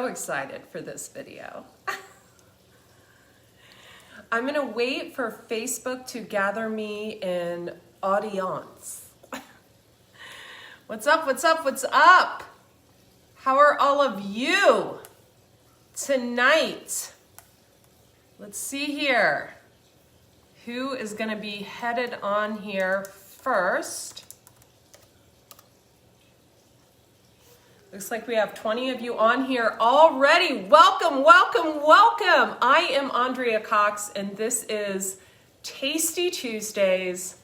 excited for this video. I'm gonna wait for Facebook to gather me in audience. What's up, what's up, what's up? How are all of you tonight? Let's see here. Who is gonna be headed on here first? Looks like we have 20 of you on here already. Welcome, welcome, welcome. I am Andrea Cox, and this is Tasty Tuesdays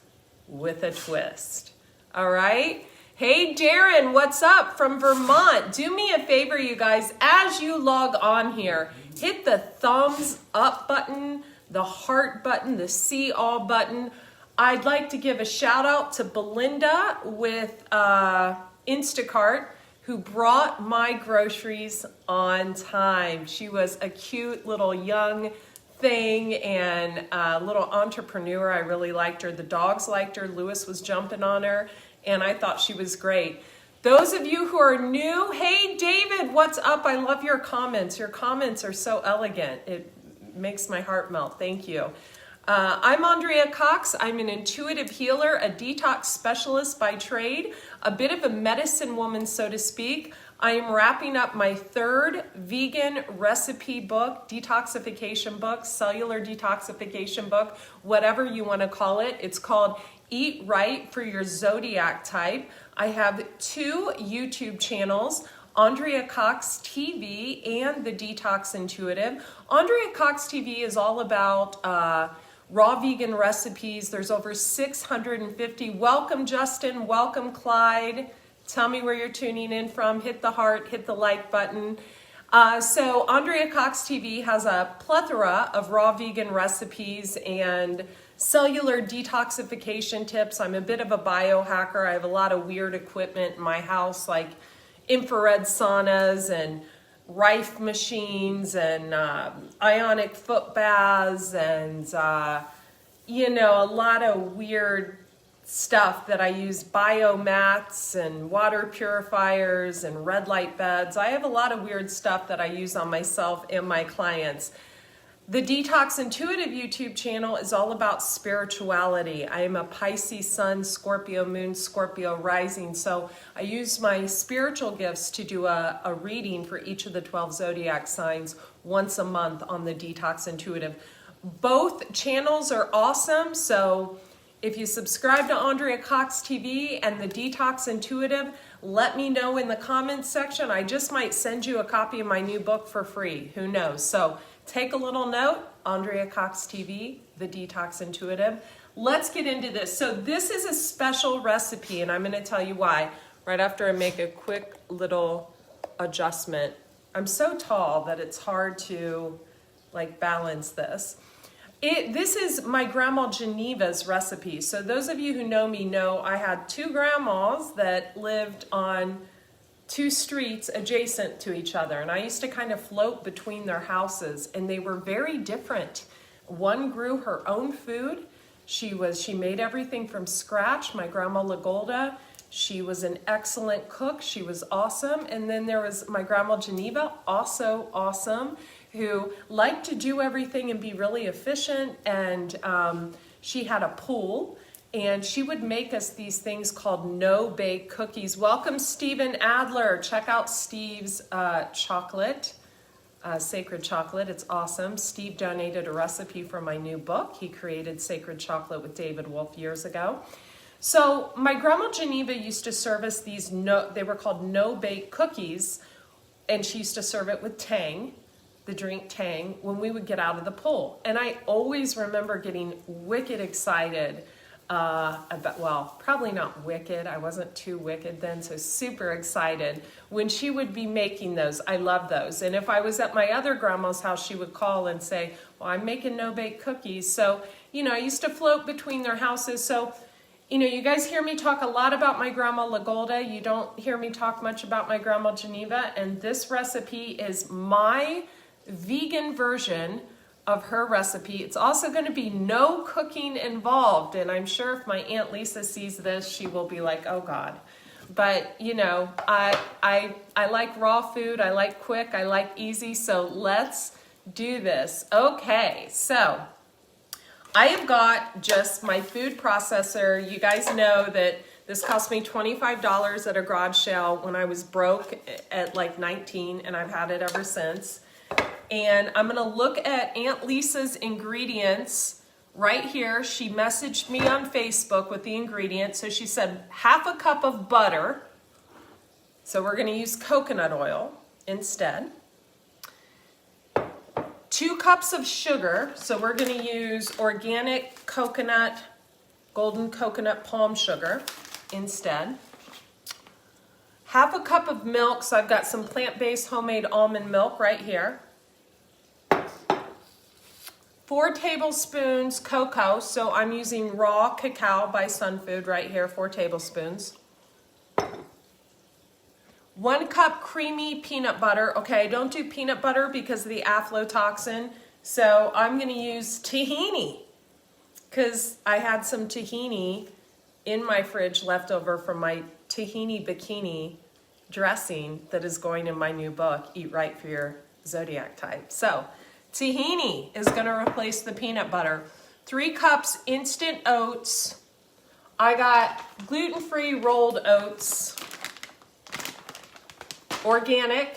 with a Twist. All right? Hey, Darren, what's up from Vermont? Do me a favor, you guys, as you log on here, hit the thumbs up button, the heart button, the see all button. I'd like to give a shout out to Belinda with Instacart, who brought my groceries on time. She was a cute little young thing and a little entrepreneur. I really liked her. The dogs liked her. Lewis was jumping on her, and I thought she was great. Those of you who are new, hey David, what's up? I love your comments. Your comments are so elegant. It makes my heart melt. Thank you. I'm Andrea Cox. I'm an intuitive healer, a detox specialist by trade, a bit of a medicine woman, so to speak. I am wrapping up my third vegan recipe book, detoxification book, cellular detoxification book, whatever you want to call it. It's called Eat Right for Your Zodiac Type. I have two YouTube channels, Andrea Cox TV and The Detox Intuitive. Andrea Cox TV is all about raw vegan recipes. There's over 650. Welcome, Justin. Welcome, Clyde. Tell me where you're tuning in from. Hit the heart, hit the like button. So Andrea Cox TV has a plethora of raw vegan recipes and cellular detoxification tips. I'm a bit of a biohacker. I have a lot of weird equipment in my house, like infrared saunas and Rife machines and ionic foot baths and, a lot of weird stuff that I use, biomats and water purifiers and red light beds. I have a lot of weird stuff that I use on myself and my clients. The Detox Intuitive YouTube channel is all about spirituality. I am a Pisces Sun, Scorpio Moon, Scorpio Rising. So I use my spiritual gifts to do a reading for each of the 12 zodiac signs once a month on the Detox Intuitive. Both channels are awesome. So if you subscribe to Andrea Cox TV and the Detox Intuitive, let me know in the comments section. I just might send you a copy of my new book for free. Who knows? So take a little note, Andrea Cox TV, The Detox Intuitive. Let's get into this. So this is a special recipe, and I'm going to tell you why right after I make a quick little adjustment. I'm so tall that it's hard to balance this. This is my grandma Geneva's recipe. So those of you who know me know I had two grandmas that lived on two streets adjacent to each other, and I used to kind of float between their houses, and they were very different. One grew her own food. She made everything from scratch. My grandma LaGolda, she was an excellent cook. She was awesome. And then there was my grandma Geneva, also awesome, who liked to do everything and be really efficient, and she had a pool. And she would make us these things called no-bake cookies. Welcome, Stephen Adler. Check out Steve's chocolate, Sacred Chocolate. It's awesome. Steve donated a recipe for my new book. He created Sacred Chocolate with David Wolf years ago. So my grandma Geneva used to serve us these, they were called no-bake cookies, and she used to serve it with Tang, the drink Tang, when we would get out of the pool. And I always remember getting wicked excited probably not wicked. I wasn't too wicked then, so super excited when she would be making those. I love those. And if I was at my other grandma's house, she would call and say, well, I'm making no-bake cookies. So, I used to float between their houses. So, you guys hear me talk a lot about my grandma LaGolda. You don't hear me talk much about my grandma Geneva. And this recipe is my vegan version of her recipe. It's also going to be no cooking involved, and I'm sure if my Aunt Lisa sees this, she will be like, oh God. but you know, I like raw food, I like quick, I like easy, so let's do this. Okay, so I have got just my food processor. You guys know that this cost me $25 at a garage sale when I was broke at like 19, and I've had it ever since. And I'm gonna look at Aunt Lisa's ingredients right here. She messaged me on Facebook with the ingredients. So she said half a cup of butter. So we're gonna use coconut oil instead. 2 cups of sugar. So we're gonna use organic coconut, golden coconut palm sugar instead. Half a cup of milk. So I've got some plant-based homemade almond milk right here. 4 tablespoons cocoa, so I'm using raw cacao by Sunfood right here, 4 tablespoons. 1 cup creamy peanut butter. Okay, I don't do peanut butter because of the aflatoxin, so I'm gonna use tahini because I had some tahini in my fridge left over from my tahini bikini dressing that is going in my new book, Eat Right for Your Zodiac Type. So tahini is going to replace the peanut butter. 3 cups instant oats. I got gluten-free rolled oats. Organic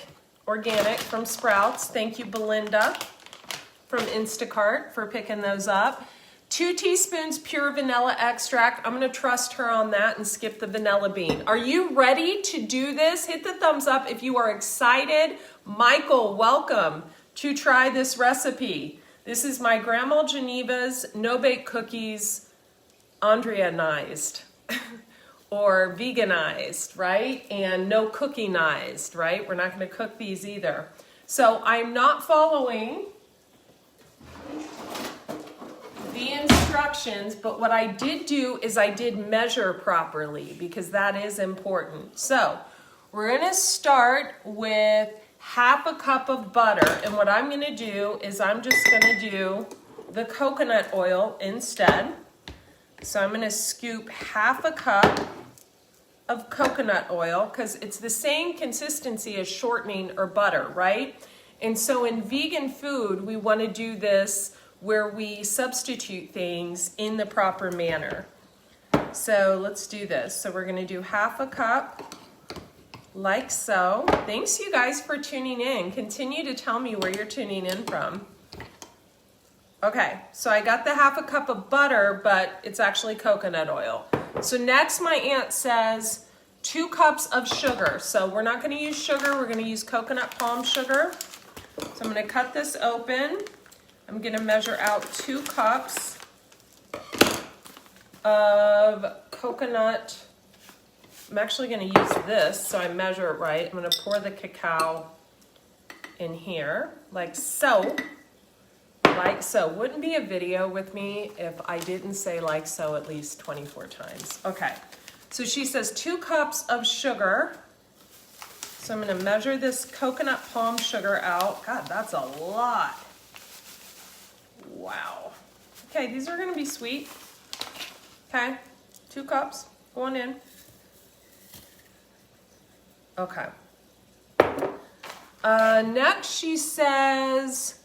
from Sprouts. Thank you, Belinda from Instacart for picking those up. 2 teaspoons pure vanilla extract. I'm going to trust her on that and skip the vanilla bean. Are you ready to do this? Hit the thumbs up if you are excited. Michael, welcome to try this recipe. This is my Grandma Geneva's no-bake cookies Andrea-nized or veganized, right? And no cookie-nized, right? We're not going to cook these either. So I'm not following the instructions, but what I did do is I did measure properly because that is important. So we're going to start with half a cup of butter, and what I'm going to do is I'm just going to do the coconut oil instead. So I'm going to scoop half a cup of coconut oil because it's the same consistency as shortening or butter, right? And so in vegan food, we want to do this where we substitute things in the proper manner. So let's do this. So we're going to do half a cup like so. Thanks you guys for tuning in. Continue to tell me where you're tuning in from. Okay, so I got the half a cup of butter, but it's actually coconut oil. So next my aunt says 2 cups of sugar. So we're not going to use sugar, we're going to use coconut palm sugar. So I'm going to cut this open. I'm going to measure out 2 cups of coconut. I'm actually going to use this so I measure it right. I'm going to pour the cacao in here like so. Like so. Wouldn't be a video with me if I didn't say like so at least 24 times. Okay, so she says 2 cups of sugar. So I'm going to measure this coconut palm sugar out. God, that's a lot. Wow. Okay, these are going to be sweet. Okay, 2 cups going in. Okay. Next she says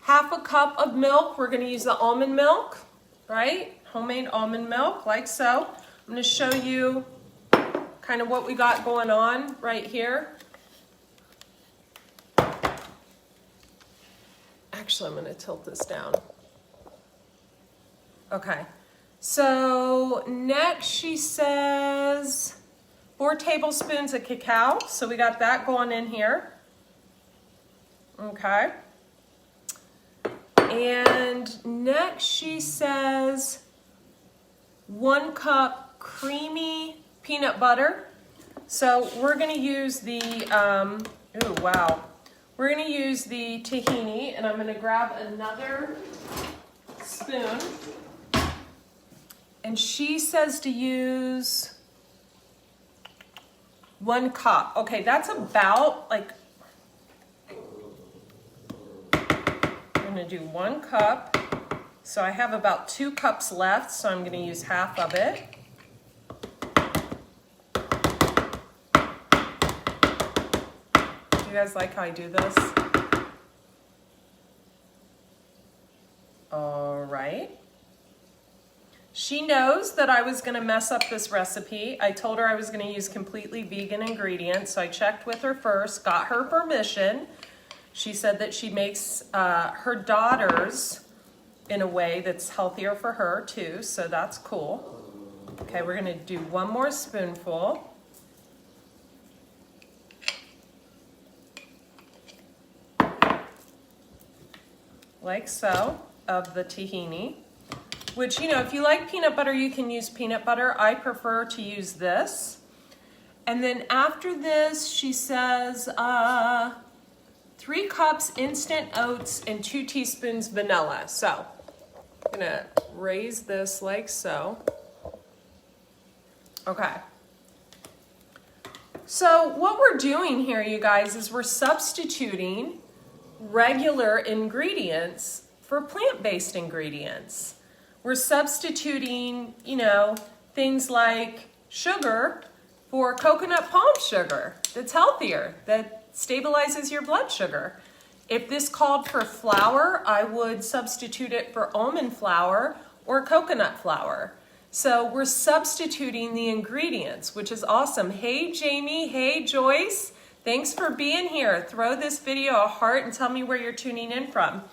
half a cup of milk. We're going to use the almond milk, right? Homemade almond milk, like so. I'm going to show you kind of what we got going on right here. Actually, I'm going to tilt this down. Okay. So next she says 4 tablespoons of cacao. So we got that going in here. Okay. And next she says 1 cup creamy peanut butter. So we're going to use the, ooh, wow. We're going to use the tahini, and I'm going to grab another spoon. And she says to use 1 cup. Okay, that's about like, I'm going to do 1 cup. So I have about 2 cups left, so I'm going to use half of it. guys like how I do this? All right. She knows that I was gonna mess up this recipe. I told her I was gonna use completely vegan ingredients, so I checked with her first, got her permission. She said that she makes her daughters in a way that's healthier for her too, so that's cool. Okay, we're gonna do one more spoonful. Like so, of the tahini. Which, you know, if you like peanut butter, you can use peanut butter. I prefer to use this. And then after this, she says 3 cups instant oats and 2 teaspoons vanilla. So I'm gonna raise this like so. Okay. So what we're doing here, you guys, is we're substituting regular ingredients for plant-based ingredients. We're substituting, you know, things like sugar for coconut palm sugar that's healthier, that stabilizes your blood sugar. If this called for flour, I would substitute it for almond flour or coconut flour. So we're substituting the ingredients, which is awesome. Hey, Jamie. Hey, Joyce. Thanks for being here. Throw this video a heart and tell me where you're tuning in from.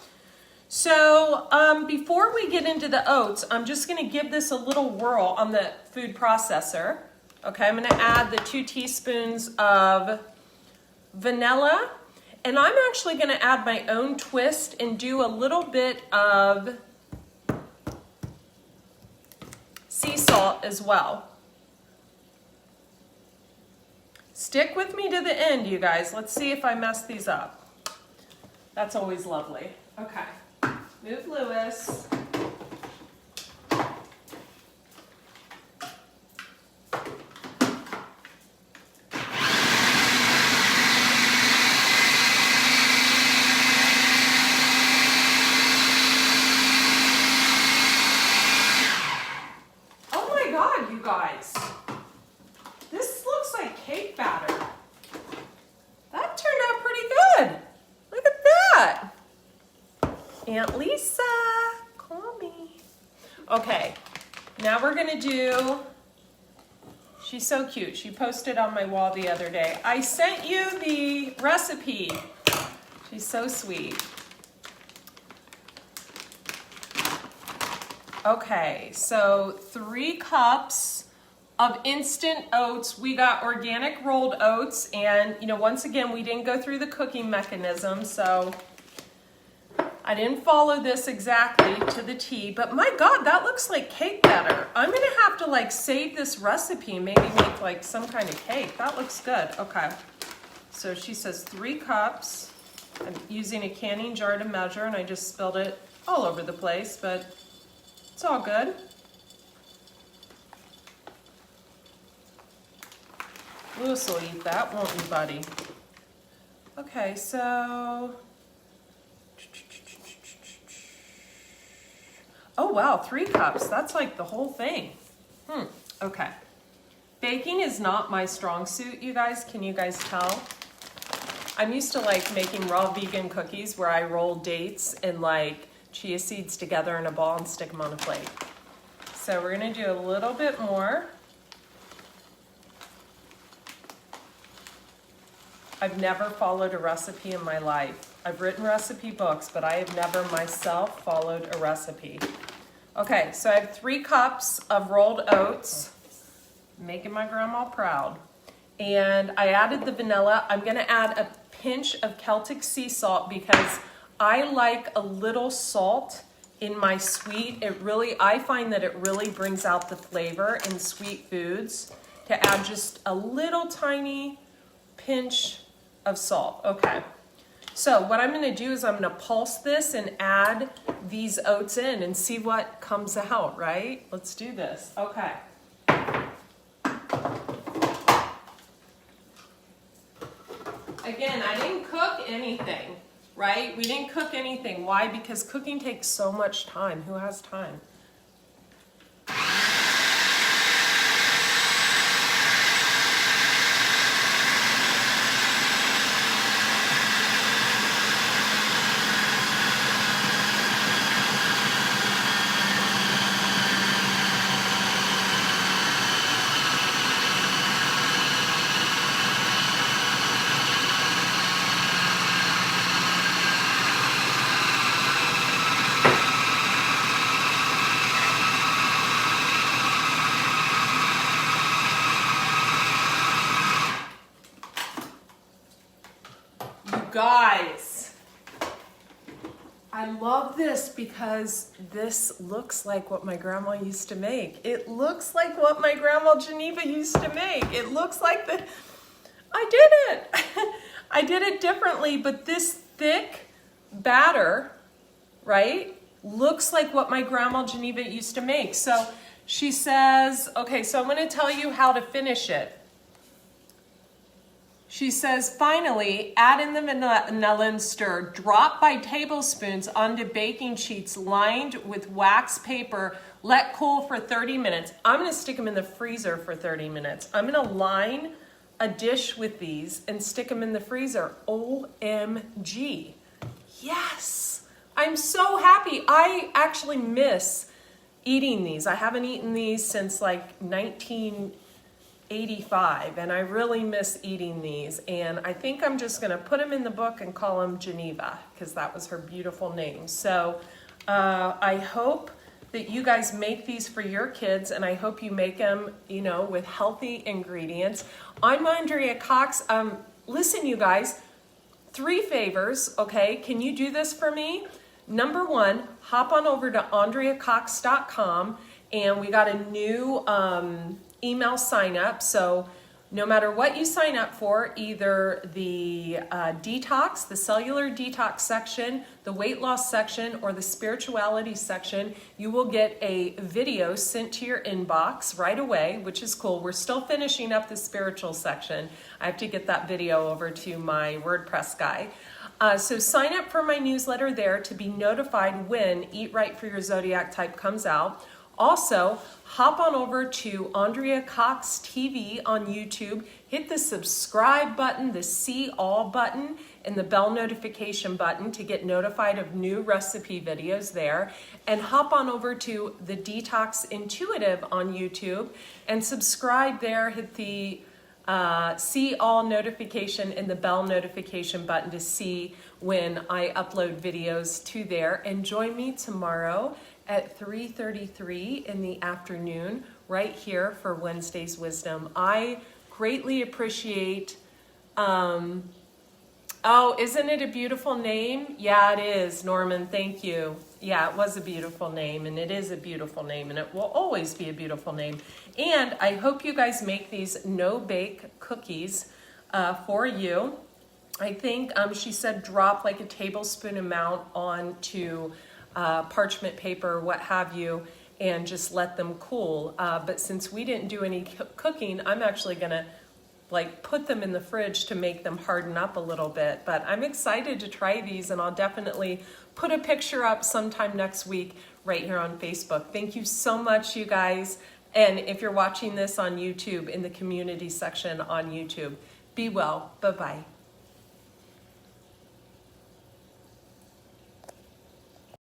So before we get into the oats, I'm just gonna give this a little whirl on the food processor. Okay, I'm gonna add the 2 teaspoons of vanilla, and I'm actually gonna add my own twist and do a little bit of sea salt as well. Stick with me to the end, you guys. Let's see if I mess these up. That's always lovely. Okay. Move Lewis. Oh my God, you guys. This looks like cake batter. That turned out pretty good. Look at that. Aunt Lisa, call me. Okay, now we're gonna do, she's so cute. She posted on my wall the other day. I sent you the recipe. She's so sweet. Okay, so 3 cups of instant oats. We got organic rolled oats, and you know, once again, we didn't go through the cooking mechanism, so I didn't follow this exactly to the T, but my God, that looks like cake batter. I'm gonna have to like save this recipe and maybe make like some kind of cake. That looks good. Okay, so she says 3 cups. I'm using a canning jar to measure, and I just spilled it all over the place, but it's all good. Lewis will eat that, won't you, buddy? Okay, so, oh wow, 3 cups. That's like the whole thing. Okay. Baking is not my strong suit, you guys. Can you guys tell? I'm used to like making raw vegan cookies where I roll dates and like chia seeds together in a ball and stick them on a plate. So we're gonna do a little bit more. I've never followed a recipe in my life. I've written recipe books, but I have never myself followed a recipe. Okay, so I have 3 cups of rolled oats, making my grandma proud. And I added the vanilla. I'm gonna add a pinch of Celtic sea salt because I like a little salt in my sweet. I find that it really brings out the flavor in sweet foods to add just a little tiny pinch of salt. Okay, so what I'm gonna do is I'm gonna pulse this and add these oats in and see what comes out, right? Let's do this. Okay. Again, I didn't cook anything, right? We didn't cook anything. Why? Because cooking takes so much time. Who has time? I love this because this looks like what my grandma used to make. It looks like what my grandma Geneva used to make. It looks like I did it. I did it differently, but this thick batter, right, looks like what my grandma Geneva used to make. So she says, okay, so I'm going to tell you how to finish it. She says, finally, add in the vanilla and stir. Drop by tablespoons onto baking sheets lined with wax paper. Let cool for 30 minutes. I'm going to stick them in the freezer for 30 minutes. I'm going to line a dish with these and stick them in the freezer. OMG. Yes. I'm so happy. I actually miss eating these. I haven't eaten these since like 1985, and I really miss eating these. And I think I'm just going to put them in the book and call them Geneva because that was her beautiful name. So I hope that you guys make these for your kids, and I hope you make them, you know, with healthy ingredients. I'm Andrea Cox. Listen, you guys, 3 favors, okay? Can you do this for me? Number 1, hop on over to AndreaCox.com, and we got a new email sign up. So no matter what you sign up for, either the detox, the cellular detox section, the weight loss section, or the spirituality section, you will get a video sent to your inbox right away, which is cool. We're still finishing up the spiritual section. I have to get that video over to my WordPress guy. So sign up for my newsletter there to be notified when Eat Right for Your Zodiac Type comes out. Also, hop on over to Andrea Cox TV on YouTube, hit the subscribe button, the see all button, and the bell notification button to get notified of new recipe videos there. And hop on over to the Detox Intuitive on YouTube and subscribe there, hit the see all notification and the bell notification button to see when I upload videos to there. And join me tomorrow at 3:33 in the afternoon right here for Wednesday's Wisdom. I greatly appreciate, oh, isn't it a beautiful name? Yeah, it is, Norman, thank you. Yeah, it was a beautiful name, and it is a beautiful name, and it will always be a beautiful name. And I hope you guys make these no-bake cookies for you. I think she said drop like a tablespoon amount onto parchment paper, what have you, and just let them cool. But since we didn't do any cooking, I'm actually gonna like put them in the fridge to make them harden up a little bit. But I'm excited to try these, and I'll definitely put a picture up sometime next week right here on Facebook. Thank you so much, you guys. And if you're watching this on YouTube, in the community section on YouTube, be well. Bye-bye.